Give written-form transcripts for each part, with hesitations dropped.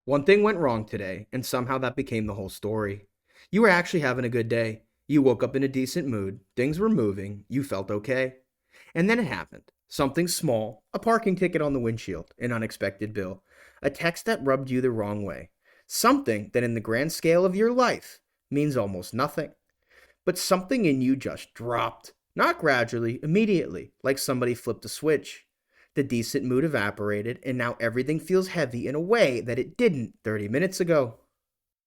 One thing went wrong today, and somehow that became the whole story. You were actually having a good day. You woke up in a decent mood, things were moving, you felt okay. And then it happened. Something small, a parking ticket on the windshield, an unexpected bill, a text that rubbed you the wrong way. Something that in the grand scale of your life means almost nothing. But something in you just dropped. Not gradually, immediately, like somebody flipped a switch. The decent mood evaporated, and now everything feels heavy in a way that it didn't 30 minutes ago.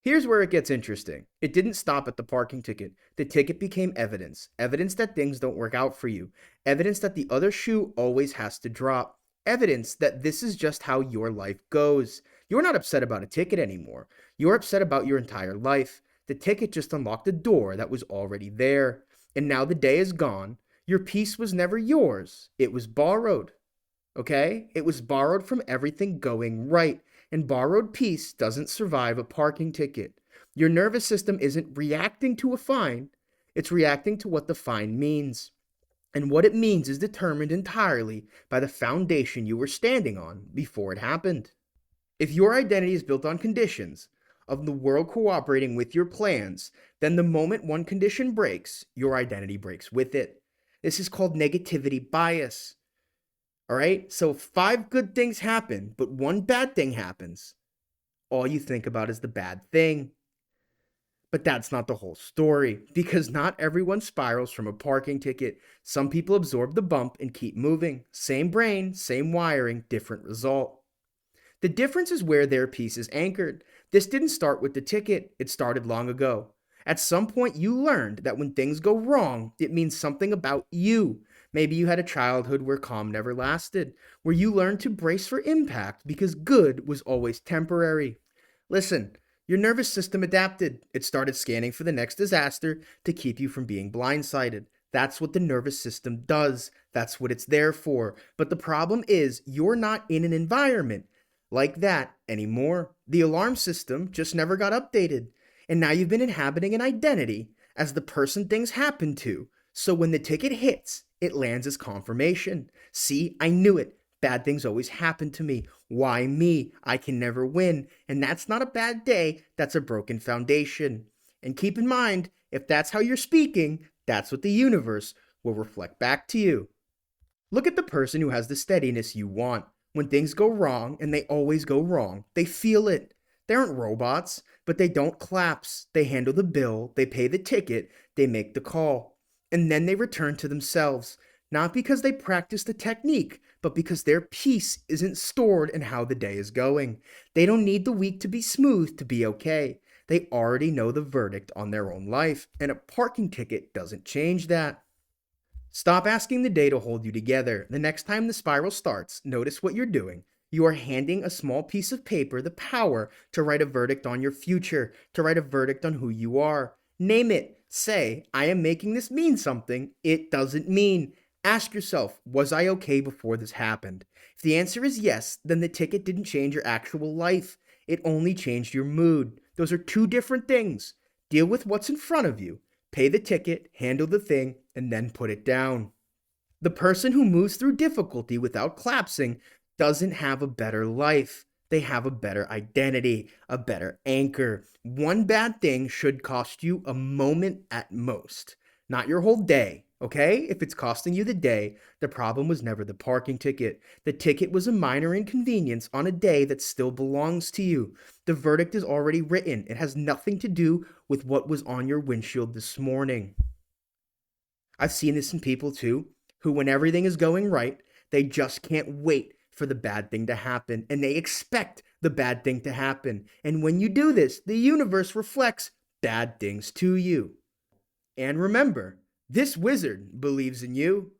Here's where it gets interesting. It didn't stop at the parking ticket. The ticket became evidence. Evidence that things don't work out for you. Evidence that the other shoe always has to drop. Evidence that this is just how your life goes. You're not upset about a ticket anymore. You're upset about your entire life. The ticket just unlocked a door that was already there. And now the day is gone. Your peace was never yours. It was borrowed. Okay? It was borrowed from everything going right. And borrowed peace doesn't survive a parking ticket. Your nervous system isn't reacting to a fine, it's reacting to what the fine means. And what it means is determined entirely by the foundation you were standing on before it happened. If your identity is built on conditions of the world cooperating with your plans, then the moment one condition breaks, your identity breaks with it. This is called negativity bias. All right? So if 5 good things happen, but one bad thing happens, all you think about is the bad thing. But that's not the whole story, because not everyone spirals from a parking ticket. Some people absorb the bump and keep moving. Same brain, same wiring, different result. The difference is where their piece is anchored. This didn't start with the ticket, it started long ago. At some point, you learned that when things go wrong, it means something about you. Maybe you had a childhood where calm never lasted, where you learned to brace for impact because good was always temporary. Listen, your nervous system adapted. It started scanning for the next disaster to keep you from being blindsided. That's what the nervous system does. That's what it's there for. But the problem is, you're not in an environment like that anymore. The alarm system just never got updated. And now you've been inhabiting an identity as the person things happen to. So when the ticket hits, it lands as confirmation. See, I knew it. Bad things always happen to me. Why me? I can never win. And that's not a bad day. That's a broken foundation. And keep in mind, if that's how you're speaking, that's what the universe will reflect back to you. Look at the person who has the steadiness you want. When things go wrong, and they always go wrong, they feel it. They aren't robots, but they don't collapse. They handle the bill, they pay the ticket, they make the call. And then they return to themselves. Not because they practice the technique, but because their peace isn't stored in how the day is going. They don't need the week to be smooth to be okay. They already know the verdict on their own life, and a parking ticket doesn't change that. Stop asking the day to hold you together. The next time the spiral starts, notice what you're doing. You are handing a small piece of paper the power to write a verdict on your future, to write a verdict on who you are. Name it. Say, I am making this mean something it doesn't mean. Ask yourself, was I okay before this happened? If the answer is yes, then the ticket didn't change your actual life. It only changed your mood. Those are two different things. Deal with what's in front of you. Pay the ticket, handle the thing, and then put it down. The person who moves through difficulty without collapsing doesn't have a better life. They have a better identity, a better anchor. One bad thing should cost you a moment at most, not your whole day. Okay? If it's costing you the day, the problem was never the parking ticket. The ticket was a minor inconvenience on a day that still belongs to you. The verdict is already written. It has nothing to do with what was on your windshield this morning. I've seen this in people too, who when everything is going right, they just can't wait for the bad thing to happen, and they expect the bad thing to happen. And when you do this, the universe reflects bad things to you. And remember, this wizard believes in you.